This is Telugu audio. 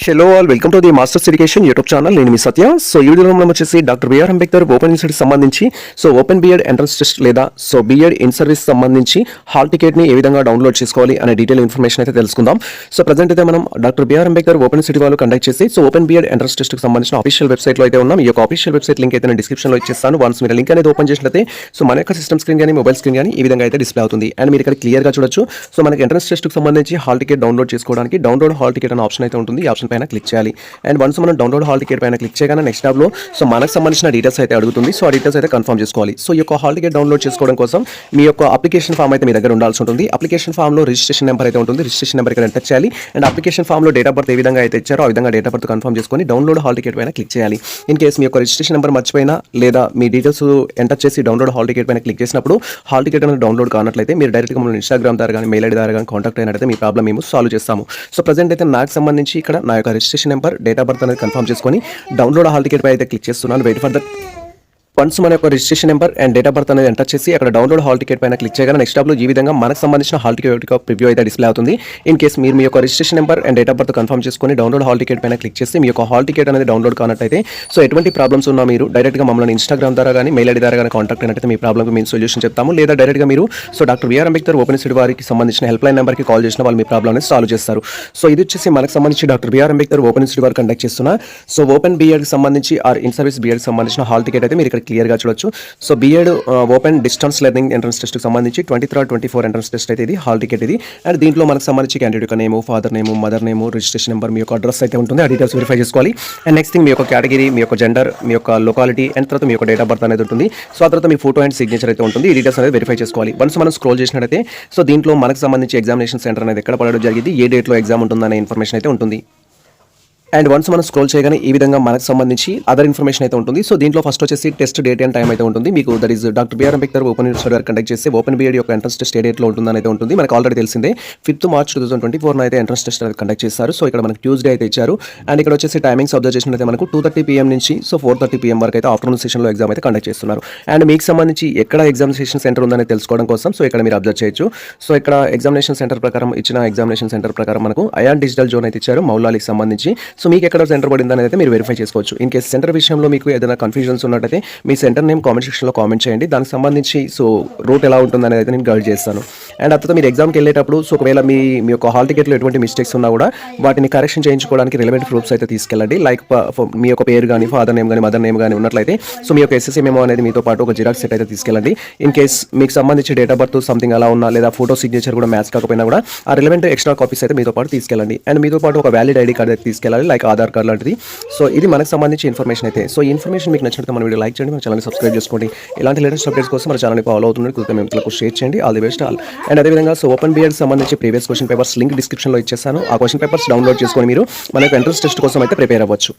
Hello all, welcome to the masters education YouTube channel. నేను మీ సత్య. సో ఈ వీడియోలో మనం వచ్చేసి డాక్టర్ బిఆర్ అంబేద్కర్ ఓపెన్ యూనివర్సిటీకి సంబంధించి ఓపెన్ బిఎడ్ ఎంట్రన్స్ టెస్ట్ లేదా బిఎడ్ ఇన్ సర్వీస్ సంబంధించి హాల్ టికెట్ ని ఏ విధంగా డౌన్లోడ్ చేసుకోవాలి అనే డీటెయిల్ ఇన్ఫర్మేషన్ అయితే తెలుసుకుందాం. ప్రజెంట్ అయితే మనం doctor B R Ambedkar open university వాళ్ళు కండక్ట్ చేసి ఓపెన్ బిఎడ్ ఎంట్రన్స్ టెస్ట్ కి సంబంధించిన ఆఫీషియల్ వెబ్సైట్ లో అయితే ఉన్నాం. ఈ యొక్క ఆఫీషియల్ వెబ్సైట్ లింక్ అయితే నేను డిస్క్రిప్షన్ లో ఇచ్చేస్తాను. వన్స్ మీరు లింక్ అనేది ఓపెన్ చేసినట్లయితే మన యొక్క సిస్టమ్ స్క్రీన్ కానీ మొబైల్ స్క్రీన్ కానీ ఈ విధంగా అయితే డిస్ప్లే అవుతుంది. అండ్ మీరు ఇక్కడ క్లియర్ గా చూడొచ్చు. మనకి ఎంట్రన్స్ టెస్ట్ కి సంబంధించి హాల్ టికెట్ డౌన్లోడ్ చేసుకోవడానికి డౌన్లోడ్ హాల్ టికెట్ అనే ఆప్షన్ అయితే ఉంటుంది. ఈ ఆప్షన్ పైన క్లిక్ చేయాలి. అండ్ వన్స్ మనం డౌన్లోడ్ హాల్ టికెట్ పైన క్లిక్ చేయగానే నెక్స్ట్ టాబ్లో మనకు సంబంధించిన డీటెయిల్స్ అయితే అడుగుతుంది. ఆ డీటెయిల్స్ అయితే కన్ఫర్మ్ చేసుకోవాలి. ఈ యొక్క హాల్ టికెట్ డౌన్లోడ్ చేసుకోవడం కోసం మీ యొక్క అప్లికేషన్ ఫామ్ అయితే మీ దగ్గర ఉండాల్సి ఉంటుంది. అప్లికేషన్ ఫామ్ లో రిజిస్ట్రేషన్ నెంబర్ అయితే ఉంటుంది. రిజిస్ట్రేషన్ నెంబర్ ఇక్కడ ఎంటర్ చేయాలి. అండ్ అప్లికేషన్ ఫామ్ లో డేట్ ఆఫ్ బర్త్ ఏ విధంగా అయితే ఇచ్చారో ఆ విధంగా డేట్ ఆఫ్ బర్త్ కన్ఫర్మ్ చేసుకొని డౌన్లోడ్ హాల్ టికెట్ పైన క్లిక్ చేయాలి. ఇన్ కేసు మీ యొక్క రిజిస్ట్రేషన్ నెంబర్ మర్చిపోయినా లేదా మీ డీటెయిల్స్ ఎంటర్ చేసి డౌన్లోడ్ హాల్ టికెట్ పైన క్లిక్ చేసినప్పుడు హాల్ టికెట్ అనేది డౌన్లోడ్ కానట్లయితే మీరు డైరెక్ట్గా మన ఇన్స్టాగ్రామ్ ద్వారా కానీ మెయిల్ ఐడి ద్వారా కానీ కాంటాక్ట్ అయినట్లయితే మీ ప్రాబ్లమ్ మేము సాల్వ్ చేస్తాము. ప్రజెంట్ అయితే నాకు సంబంధించి ఇక్కడ నా యొక్క registration number date of birth అనేది కన్ఫర్మ్ చేసుకొని డౌన్లోడ్ హాల్ టికెట్ పై అయితే క్లిక్ చేస్తున్నాను. వెయిట్ ఫర్ ద వన్స్ మన యొక్క registration number and date of birth అనేది ఎంటర్ చేసి అక్కడ డౌన్లోడ్ హాల్ టికెట్ పైన క్లిక్ చేయగానే నెక్స్ట్ టాబ్లో ఈ విధంగా మనకు సంబంధించిన హాల్ టికెట్ ప్రివ్యూ అయితే డిస్ప్లే అవుతుంది. ఇన్ కేసు మీరు మీ యొక్క registration number and date of birth confirm చేసుకొని డౌన్లోడ్ హాల్ టికెట్ పైన క్లిక్ చేసి మీ యొక్క హాల్ టికెట్ అనేది డౌన్లోడ్ కానట్లయితే ఎటువంటి ప్రాబ్లమ్స్ ఉన్నా మీరు డైరెక్ట్గా మమ్మల్ని ఇన్స్టాగ్రామ్ ద్వారా కానీ మెయిల్ ఐడి ద్వారా కానీ కాంటాక్ట్ అయినట్లయితే మీ ప్రాబ్లమ్కి మేము సొల్యూషన్ చెప్తాము. లేదా డైరెక్ట్గా మీరు doctor B R Ambedkar open university వారికి సంబంధించిన హెల్ప్ లైన్ నెంబర్కి కాల్ చేసిన వాళ్ళు మీ ప్రాబ్లమ్ అనేది సాల్వ్ చేస్తారు. ఇది వచ్చేసి మనకు సంబంధించి doctor B R Ambedkar open university వారు కండక్ట్ చేస్తున్న ఓపెన్ బిఎడ్కి సంబంధించి ఆర్ ఇన్ సర్వీస్ బిఎడ్కి సంబంధించిన హాల్ టికెట్ అయితే మీరు ఇక్కడ క్లియర్గా చూడొచ్చు. B Ed open distance learning entrance టెస్ట్కి సంబంధించి 23rd 24 ఎంట్రన్స్ టెస్ట్ అయితే ఇది హాల్ టికెట్ ఇది. అండ్ దీంట్లో మనకు సంబంధించి క్యాండిడేట్ యొక్క name, father name, mother name, registration number, మీ యొక్క అడ్రస్ అయితే ఉంటుంది. ఆ డీటెయిల్స్ వెరిఫై చేసుకోవాలి. అండ్ నెక్స్ట్ థింగ్ మీ యొక్క కేటగిరీ, మీ యొక్క జెండర్, మీ యొక్క లొకాలిటీ అండ్ తర్వాత మీ యొక్క డేట్ ఆఫ్ బర్త్ అనేది ఉంటుంది. ఆ తర్వాత మీ ఫోటో అండ్ సిగ్నేచర్ అయితే ఉంటుంది. ఈ డీటెయిల్స్ అనేది వెరిఫై చేసుకోవాలి. వన్స్ మనం స్క్రోల్ చేసినట్టయితే దీంట్లో మనకు సంబంధించి ఎగ్జామినేషన్ సెంటర్ అనేది ఎక్కడ పడడం జరిగింది, ఏ డేట్లో ఎగ్జామ్ ఉంటుందనే ఇన్ఫర్మేషన్ అయితే ఉంటుంది. అండ్ వన్స్ మనం స్క్రోల్ చేయగానే ఈ విధంగా మనకు సంబంధించి అదర్ ఇన్ఫర్మేషన్ అయితే ఉంటుంది. దీంట్లో ఫస్ట్ వచ్చేసి టెస్ట్ డేట్ అండ్ టైం అయితే ఉంటుంది. మీకు that is doctor B R Ambedkar open university conduct చేస్తే ఓపెన్ బిఎడ్ యొక్క ఎంట్రన్స్ టెస్ట్ ఏ డేట్లో ఉంటుందని అయితే ఉంటుంది. మనకు ఆల్రెడీ తెలిసిందే 5th March 2024 అయితే ఎంట్రన్స్ టెస్ట్ అనేది కండక్ట్ చేస్తారు. ఇక్కడ మనకు ట్యూస్డే అయితే ఇచ్చారు. అండ్ ఇక్కడ వచ్చేసి టైమింగ్స్ అబ్జర్వ్ చేసినట్లయితే మనకు 2:30 PM నుంచి 4:30 PM వరకు అయితే ఆఫ్టర్నూన్ సెషన్లో ఎగ్జామ్ అయితే కండక్ట్ చేస్తున్నారు. అండ్ మీకు సంబంధించి ఎక్కడ ఎగ్జామినేషన్ సెంటర్ ఉందని తెలుసుకోవడం కోసం ఇక్కడ మీరు అబ్జర్వ్ చేయొచ్చు. ఇక్కడ ఎగ్జామినేషన్ సెంటర్ ప్రకారం ఇచ్చిన ఎగ్జామినేషన్ సెంటర్ ప్రకారం మనకు అయాన్ డిజిటల్ జోన్ అయితే ఇచ్చారు మౌలాలికి సంబంధించి. మీకు ఎక్కడ సెంటర్ పడింది అనేది మీరు వెరిఫై చేసుకోవచ్చు. ఇన్ కేసు సెంటర్ విషయంలో మీకు ఏదైనా కన్ఫ్యూజన్స్ ఉన్నట్టయితే మీ సెంటర్ నేమ్ కామెంట్ సెక్షన్లో కామెంట్ చేయండి. దానికి సంబంధించి రూట్ ఎలా ఉంటుంది అనేది అయితే నేను గైడ్ చేస్తాను. అండ్ తర్వాత మీరు ఎగ్జామ్కి వెళ్ళేటప్పుడు ఒకవేళ మీ యొక్క హాల్ టికెట్లో ఎటువంటి మిస్టేక్స్ ఉన్నా కూడా వాటిని కరెక్షన్ చేయించుకోవడానికి రిలవెంట్ ప్రూఫ్స్ అయితే తీసుకెళ్ళండి. లైక్ మీ యొక్క పేరు కానీ, ఫాదర్ నేమ్ కానీ, మదర్ నేమ్ కానీ ఉన్నట్లయితే మీ యొక్క SSC మెమో అనేది మీతో పాటు ఒక జిరాక్స్ సెట్ అయితే తీసుకెళ్ళండి. ఇన్ కేస్ మీకు సంబంధించి డేట్ ఆఫ్ బర్త్ సంథింగ్ అలా ఉన్నా లేదా ఫోటో సిగ్నేచర్ కూడా మ్యాచ్ కాకపోయినా కూడా ఆ రిలవెంట్ ఎక్స్ట్రా కాపీస్ అయితే మీతో పాటు తీసుకెళ్ళండి. అండ్ మీతో పాటు ఒక వ్యాలిడ్ ఐడి కార్డ్ అయితే తీసుకెళ్ళాలి, లైక్ ఆధార్ కార్డ్ లాంటిది. ఇది మనకు సంబంధించి ఇన్ఫర్మేషన్ అయితే. ఈ ఇన్ఫర్మేషన్ మీకు నచ్చినట్టు మన వీడియో లైక్ చేయండి, మన ఛానల్ని సబ్స్క్రైబ్ చేసుకోండి. ఇలాంటి లేటెస్ట్ అప్డేట్స్ కోసం మన ఛానల్ని ఫాలో అవుతున్నారు కృతజ్ఞతలు మిత్రులకు షేర్ చేయండి. All the best all. And అదేవిధంగా ఓపెన్ బిఎడ్ సంబంధించి ప్రీవియస్ క్వశ్చన్ పేపర్స్ లింక్ డిస్క్రిప్షన్లో ఇచ్చేస్తాను. ఆ క్వశ్చన్ పేపర్స్ డౌన్లోడ్ చేసుకొని మీరు మనకు ఎంట్రన్స్ టెస్ట్ కోసం అయితే ప్రిపేర్ అవ్వచ్చు.